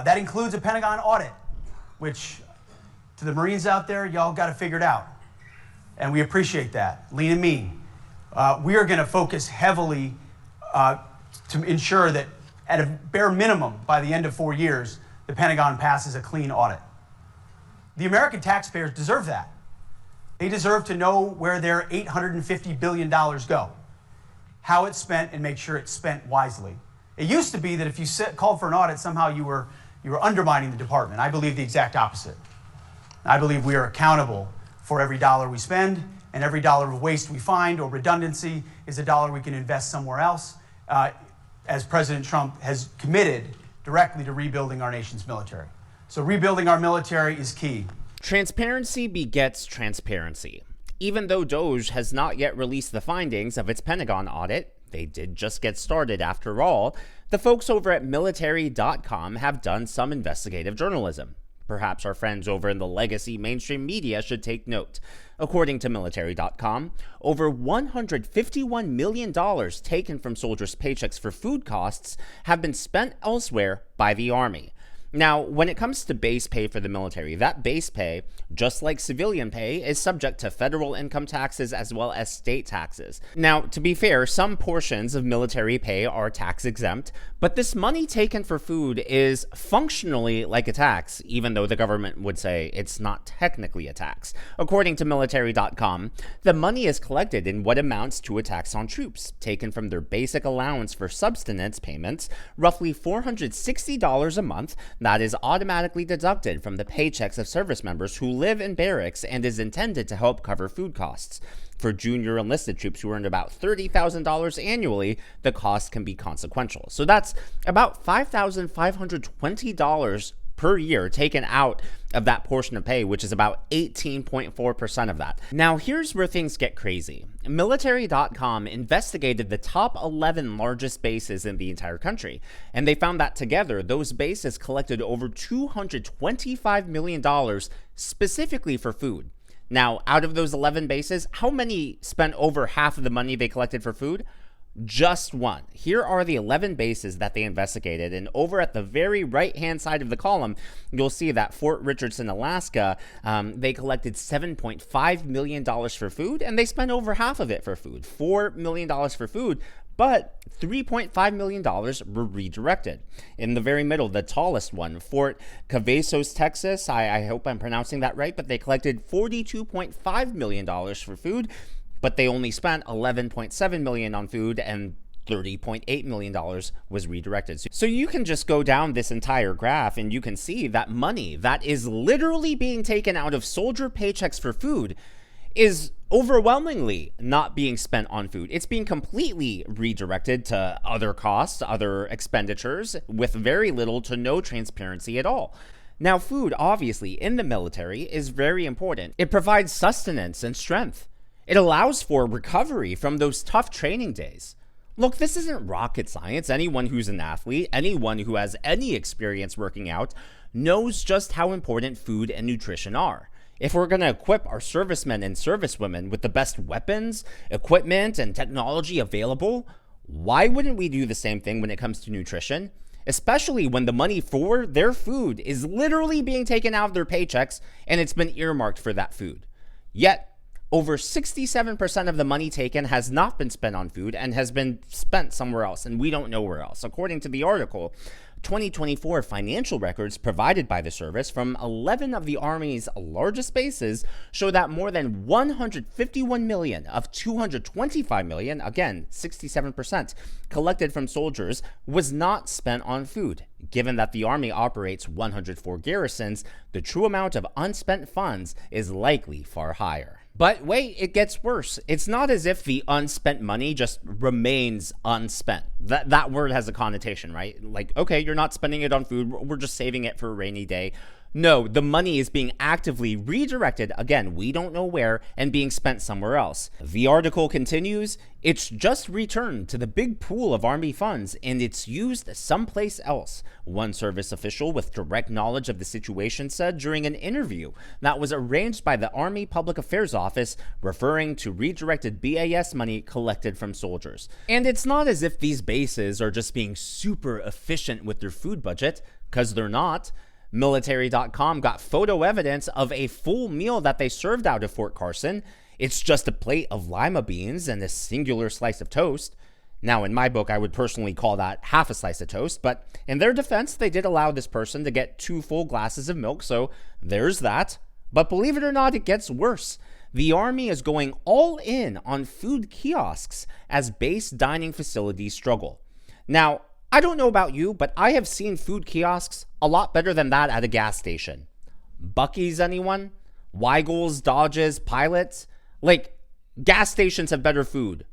That includes a Pentagon audit, which to the Marines out there, y'all got to figure it out. And we appreciate that, lean and mean. We are going to focus heavily to ensure that at a bare minimum, by the end of 4 years, the Pentagon passes a clean audit. The American taxpayers deserve that. They deserve to know where their $850 billion go, how it's spent, and make sure it's spent wisely. It used to be that if you called for an audit, somehow you were undermining the department. I believe the exact opposite. I believe we are accountable for every dollar we spend, and every dollar of waste we find or redundancy is a dollar we can invest somewhere else, as President Trump has committed directly to rebuilding our nation's military. So rebuilding our military is key. Transparency begets transparency. Even though DOJ has not yet released the findings of its Pentagon audit, they did just get started after all, the folks over at military.com have done some investigative journalism. Perhaps our friends over in the legacy mainstream media should take note. According to military.com, over $151 million taken from soldiers' paychecks for food costs have been spent elsewhere by the Army. Now, when it comes to base pay for the military, that base pay, just like civilian pay, is subject to federal income taxes as well as state taxes. Now, to be fair, some portions of military pay are tax exempt, but this money taken for food is functionally like a tax, even though the government would say it's not technically a tax. According to military.com, the money is collected in what amounts to a tax on troops, taken from their basic allowance for subsistence payments, roughly $460 a month. That is automatically deducted from the paychecks of service members who live in barracks and is intended to help cover food costs. For junior enlisted troops who earned about $30,000 annually, the cost can be consequential. So that's about $5,520 per year taken out of that portion of pay, which is about 18.4% of that. Now, here's where things get crazy. Military.com investigated the top 11 largest bases in the entire country, and they found that together, those bases collected over $225 million specifically for food. Now, out of those 11 bases, how many spent over half of the money they collected for food? Just one. Here are the 11 bases that they investigated, and over at the very right-hand side of the column, you'll see that Fort Richardson, Alaska, they collected $7.5 million for food, and they spent over half of it for food, $4 million for food, but $3.5 million were redirected. In the very middle, the tallest one, Fort Cavazos, Texas, I hope I'm pronouncing that right, but they collected $42.5 million for food, but they only spent $11.7 million on food, and $30.8 million was redirected. So you can just go down this entire graph and you can see that money that is literally being taken out of soldier paychecks for food is overwhelmingly not being spent on food. It's being completely redirected to other costs, other expenditures, with very little to no transparency at all. Now, food, obviously, in the military is very important. It provides sustenance and strength. It allows for recovery from those tough training days. Look, this isn't rocket science. Anyone who's an athlete, anyone who has any experience working out, knows just how important food and nutrition are. If we're going to equip our servicemen and servicewomen with the best weapons, equipment, and technology available, why wouldn't we do the same thing when it comes to nutrition? Especially when the money for their food is literally being taken out of their paychecks and it's been earmarked for that food. Yet, over 67% of the money taken has not been spent on food and has been spent somewhere else, and we don't know where else. According to the article, 2024 financial records provided by the service from 11 of the Army's largest bases show that more than $151 million of $225 million, again, 67%, collected from soldiers was not spent on food. Given that the Army operates 104 garrisons, the true amount of unspent funds is likely far higher. But wait, it gets worse. It's not as if the unspent money just remains unspent. That word has a connotation, right? Like, okay, you're not spending it on food. We're just saving it for a rainy day. No, the money is being actively redirected, again, we don't know where, and being spent somewhere else. The article continues, it's just returned to the big pool of Army funds and it's used someplace else. One service official with direct knowledge of the situation said during an interview that was arranged by the Army Public Affairs Office, referring to redirected BAS money collected from soldiers. And it's not as if these bases are just being super efficient with their food budget. Because they're not. Military.com got photo evidence of a full meal that they served out of Fort Carson. It's just a plate of lima beans and a singular slice of toast. Now, in my book, I would personally call that half a slice of toast, but in their defense, they did allow this person to get 2 full glasses of milk, so there's that. But believe it or not, it gets worse. The Army is going all in on food kiosks as base dining facilities struggle. Now, I don't know about you, but I have seen food kiosks a lot better than that at a gas station. Buc-ees, anyone? Weigel's, Dodge's, Pilots? Like, gas stations have better food.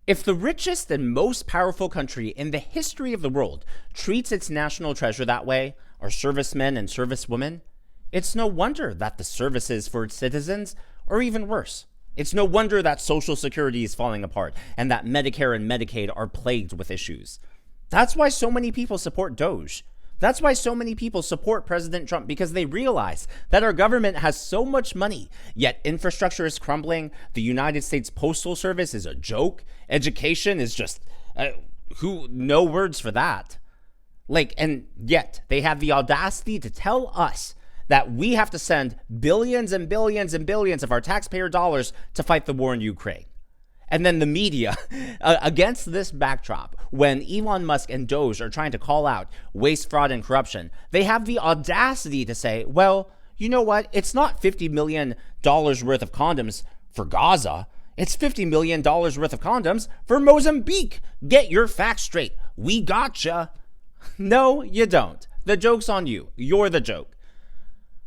If the richest and most powerful country in the history of the world treats its national treasure that way, our servicemen and servicewomen, it's no wonder that the services for its citizens are even worse. It's no wonder that Social Security is falling apart and that Medicare and Medicaid are plagued with issues. That's why so many people support Doge. That's why so many people support President Trump, because they realize that our government has so much money, yet infrastructure is crumbling. The United States Postal Service is a joke. Education is just, no words for that. And yet they have the audacity to tell us that we have to send billions and billions and billions of our taxpayer dollars to fight the war in Ukraine. And then the media, against this backdrop, when Elon Musk and Doge are trying to call out waste, fraud, and corruption, they have the audacity to say, well, you know what? It's not $50 million worth of condoms for Gaza. It's $50 million worth of condoms for Mozambique. Get your facts straight. We gotcha. No, you don't. The joke's on you. You're the joke.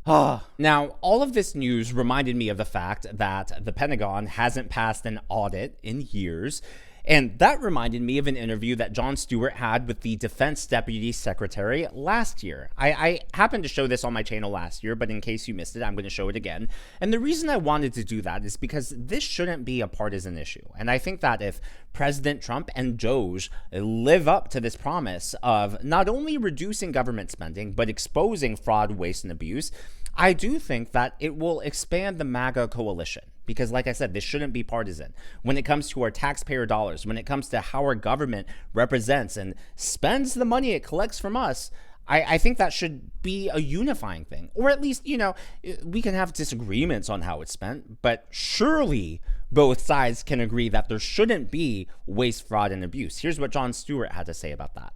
Now, all of this news reminded me of the fact that the Pentagon hasn't passed an audit in years, and that reminded me of an interview that Jon Stewart had with the Defense Deputy Secretary last year. I happened to show this on my channel last year, but in case you missed it, I'm going to show it again. And the reason I wanted to do that is because this shouldn't be a partisan issue. And I think that if President Trump and Doge live up to this promise of not only reducing government spending, but exposing fraud, waste, and abuse, I do think that it will expand the MAGA coalition. Because like I said, this shouldn't be partisan. When it comes to our taxpayer dollars, when it comes to how our government represents and spends the money it collects from us, I think that should be a unifying thing. Or at least, we can have disagreements on how it's spent, but surely both sides can agree that there shouldn't be waste, fraud, and abuse. Here's what Jon Stewart had to say about that.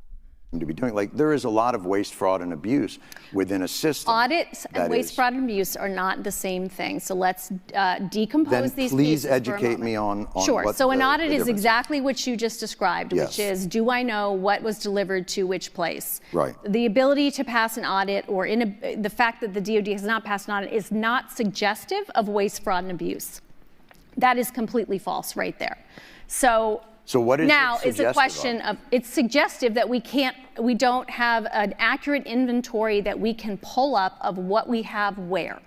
To be doing. There is a lot of waste, fraud, and abuse within a system. Audits and waste, fraud, and abuse are not the same thing. So let's decompose these pieces. Please educate me on Sure. What so an audit is exactly what you just described, yes. Which is, do I know what was delivered to which place? Right. The ability to pass an audit, or the fact that the DoD has not passed an audit, is not suggestive of waste, fraud, and abuse. That is completely false right there. So what is now it's a question of, it's suggestive that we don't have an accurate inventory that we can pull up of what we have where.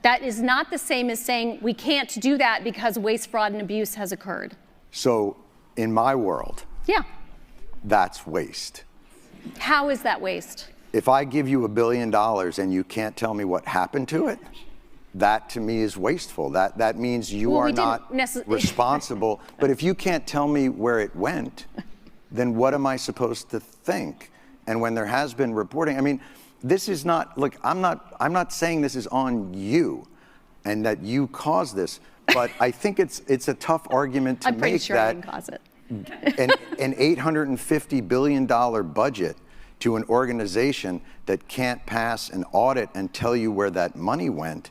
That is not the same as saying we can't do that because waste, fraud, and abuse has occurred. So in my world, yeah, that's waste. How is that waste? If I give you $1 billion and you can't tell me what happened to it, that to me is wasteful. That means you are not responsible. But if you can't tell me where it went, then what am I supposed to think? And when there has been reporting, this is not, look, I'm not saying this is on you and that you caused this, but I think it's a tough argument to I'm pretty make sure that I didn't cause it. an $850 billion budget to an organization that can't pass an audit and tell you where that money went,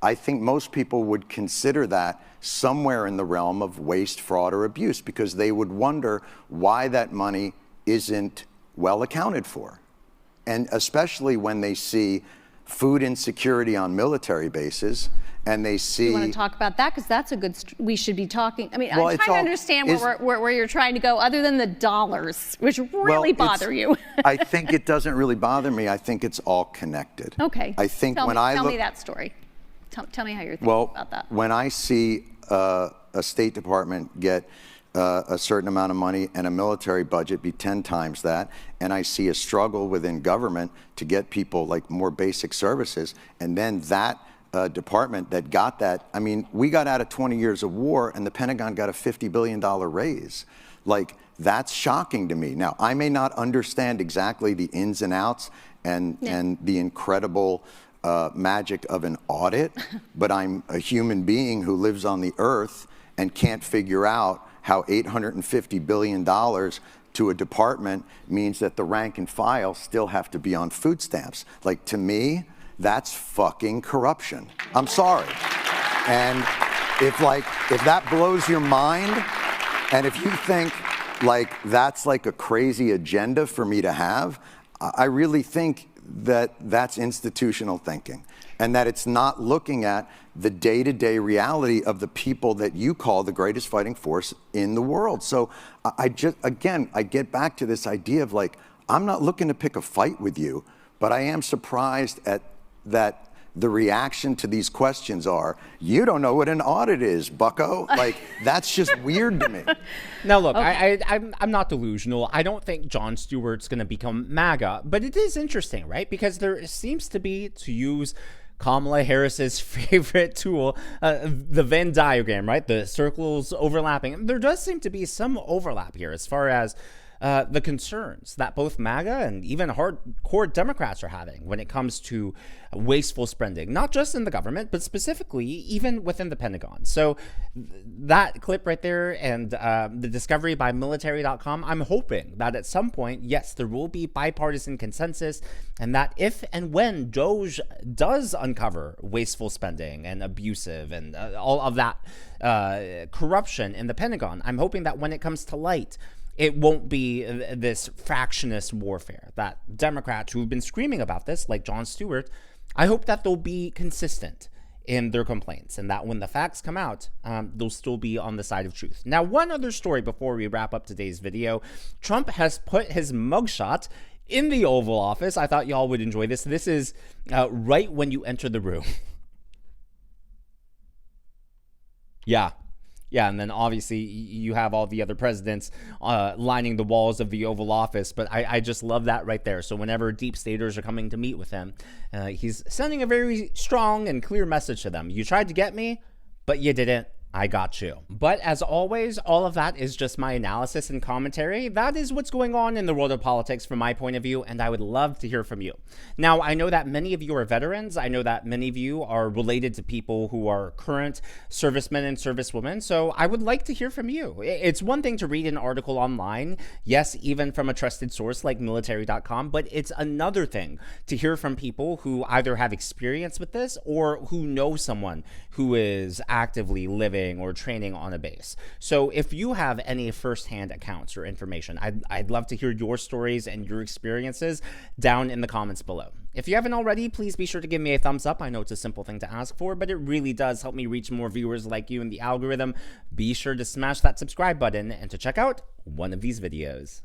I think most people would consider that somewhere in the realm of waste, fraud, or abuse, because they would wonder why that money isn't well accounted for. And especially when they see food insecurity on military bases, and they see... You want to talk about that? Because that's a good... we should be talking... I'm trying to understand where you're trying to go, other than the dollars, which really bother you. I think it doesn't really bother me. I think it's all connected. Okay. I think tell me that story. Tell me how you're thinking about that. When I see a State Department get a certain amount of money and a military budget be 10 times that, and I see a struggle within government to get people more basic services, and then that department that got that, we got out of 20 years of war and the Pentagon got a $50 billion raise. Like, that's shocking to me. Now, I may not understand exactly the ins and outs and the incredible magic of an audit, but I'm a human being who lives on the earth and can't figure out how $850 billion to a department means that the rank and file still have to be on food stamps. Like, to me, that's fucking corruption. I'm sorry. And if that blows your mind, and if you think like that's like a crazy agenda for me to have, I really think that that's institutional thinking, and that it's not looking at the day-to-day reality of the people that you call the greatest fighting force in the world. So I get back to this idea of like, I'm not looking to pick a fight with you, but I am surprised at that the reaction to these questions are, you don't know what an audit is, bucko. Like, that's just weird to me. Now, look, okay. I'm not delusional. I don't think Jon Stewart's going to become MAGA, but it is interesting, right? Because there seems to be, to use Kamala Harris's favorite tool, the Venn diagram, right? The circles overlapping. There does seem to be some overlap here as far as the concerns that both MAGA and even hardcore Democrats are having when it comes to wasteful spending, not just in the government, but specifically even within the Pentagon. So that clip right there and the discovery by military.com, I'm hoping that at some point, yes, there will be bipartisan consensus, and that if and when DOJ does uncover wasteful spending and abusive and all of that corruption in the Pentagon, I'm hoping that when it comes to light, it won't be this fractionist warfare that Democrats who've been screaming about this, like Jon Stewart, I hope that they'll be consistent in their complaints and that when the facts come out, they'll still be on the side of truth. Now, one other story before we wrap up today's video. Trump has put his mugshot in the Oval Office. I thought y'all would enjoy this. This is right when you enter the room. Yeah, and then obviously you have all the other presidents lining the walls of the Oval Office, but I just love that right there. So whenever deep staters are coming to meet with him, he's sending a very strong and clear message to them. You tried to get me, but you didn't. I got you. But as always, all of that is just my analysis and commentary. That is what's going on in the world of politics from my point of view, and I would love to hear from you. Now, I know that many of you are veterans. I know that many of you are related to people who are current servicemen and servicewomen, so I would like to hear from you. It's one thing to read an article online, yes, even from a trusted source like military.com, but it's another thing to hear from people who either have experience with this or who know someone who is actively living or training on a base. So if you have any firsthand accounts or information, I'd love to hear your stories and your experiences down in the comments below. If you haven't already, please be sure to give me a thumbs up. I know it's a simple thing to ask for, but it really does help me reach more viewers like you in the algorithm. Be sure to smash that subscribe button and to check out one of these videos.